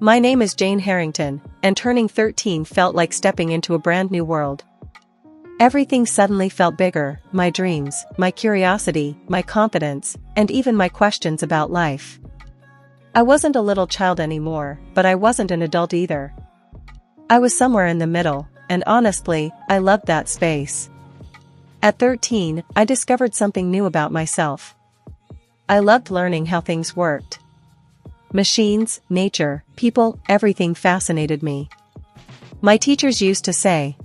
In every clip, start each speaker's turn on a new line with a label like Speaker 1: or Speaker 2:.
Speaker 1: My name is Jane Harrington, and turning 13 felt like stepping into a brand new world. Everything suddenly felt bigger, my dreams, my curiosity, my confidence, and even my questions about life. I wasn't a little child anymore, but I wasn't an adult either. I was somewhere in the middle, and honestly, I loved that space. At 13, I discovered something new about myself. I loved learning how things worked. Machines, nature, people, everything fascinated me. My teachers used to say,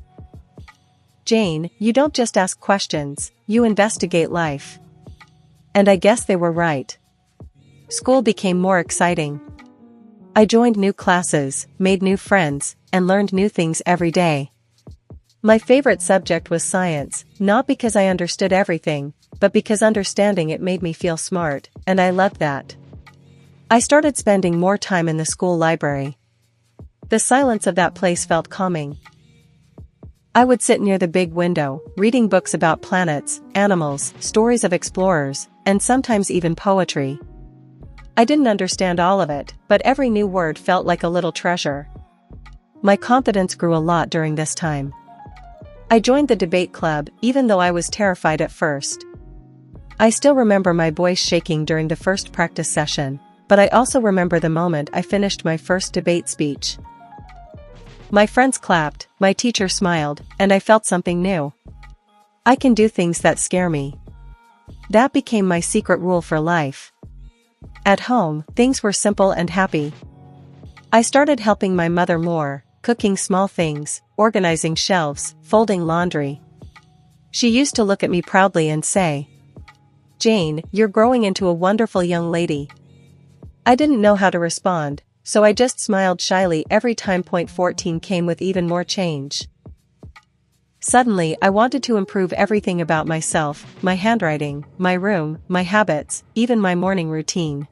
Speaker 1: "Jane, you don't just ask questions, you investigate life." And I guess they were right. School became more exciting. I joined new classes, made new friends, and learned new things every day. My favorite subject was science, not because I understood everything, but because understanding it made me feel smart, and I loved that. I started spending more time in the school library. The silence of that place felt calming. I would sit near the big window, reading books about planets, animals, stories of explorers, and sometimes even poetry. I didn't understand all of it, but every new word felt like a little treasure. My confidence grew a lot during this time. I joined the debate club, even though I was terrified at first. I still remember my voice shaking during the first practice session, but I also remember the moment I finished my first debate speech. My friends clapped, my teacher smiled, and I felt something new. I can do things that scare me. That became my secret rule for life. At home, things were simple and happy. I started helping my mother more, cooking small things, organizing shelves, folding laundry. She used to look at me proudly and say, "Jane, you're growing into a wonderful young lady." I didn't know how to respond, so I just smiled shyly every time point 14 came with even more change. Suddenly, I wanted to improve everything about myself, my handwriting, my room, my habits, even my morning routine.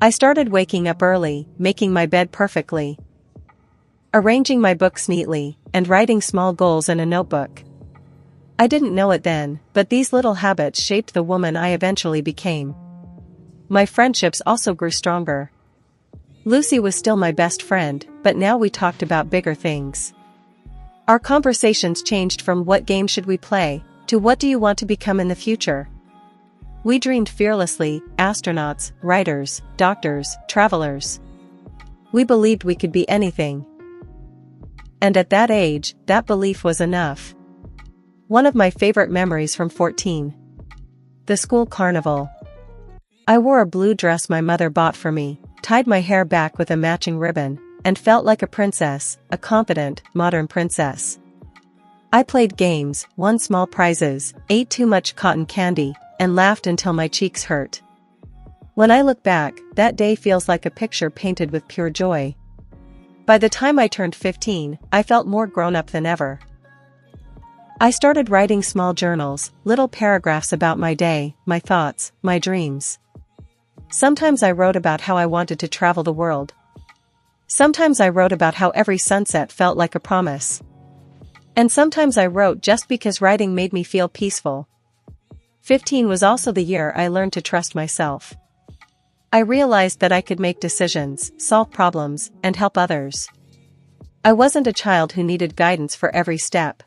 Speaker 1: I started waking up early, making my bed perfectly, arranging my books neatly, and writing small goals in a notebook. I didn't know it then, but these little habits shaped the woman I eventually became. My friendships also grew stronger. Lucy was still my best friend, but now we talked about bigger things. Our conversations changed from "what game should we play" to "what do you want to become in the future?" We dreamed fearlessly, astronauts, writers, doctors, travelers. We believed we could be anything. And at that age, that belief was enough. One of my favorite memories from 14. The school carnival. I wore a blue dress my mother bought for me, tied my hair back with a matching ribbon, and felt like a princess, a confident, modern princess. I played games, won small prizes, ate too much cotton candy, and laughed until my cheeks hurt. When I look back, that day feels like a picture painted with pure joy. By the time I turned 15, I felt more grown up than ever. I started writing small journals, little paragraphs about my day, my thoughts, my dreams. Sometimes I wrote about how I wanted to travel the world. Sometimes I wrote about how every sunset felt like a promise. And sometimes I wrote just because writing made me feel peaceful. 15 was also the year I learned to trust myself. I realized that I could make decisions, solve problems, and help others. I wasn't a child who needed guidance for every step.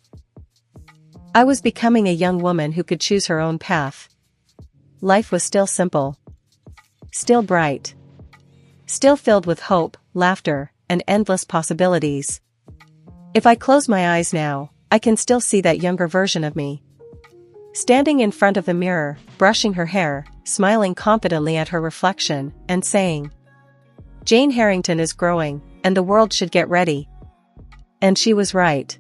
Speaker 1: I was becoming a young woman who could choose her own path. Life was still simple. Still bright. Still filled with hope, laughter, and endless possibilities. If I close my eyes now, I can still see that younger version of me. Standing in front of the mirror, brushing her hair, smiling confidently at her reflection, and saying, "Jane Harrington is growing, and the world should get ready." And she was right.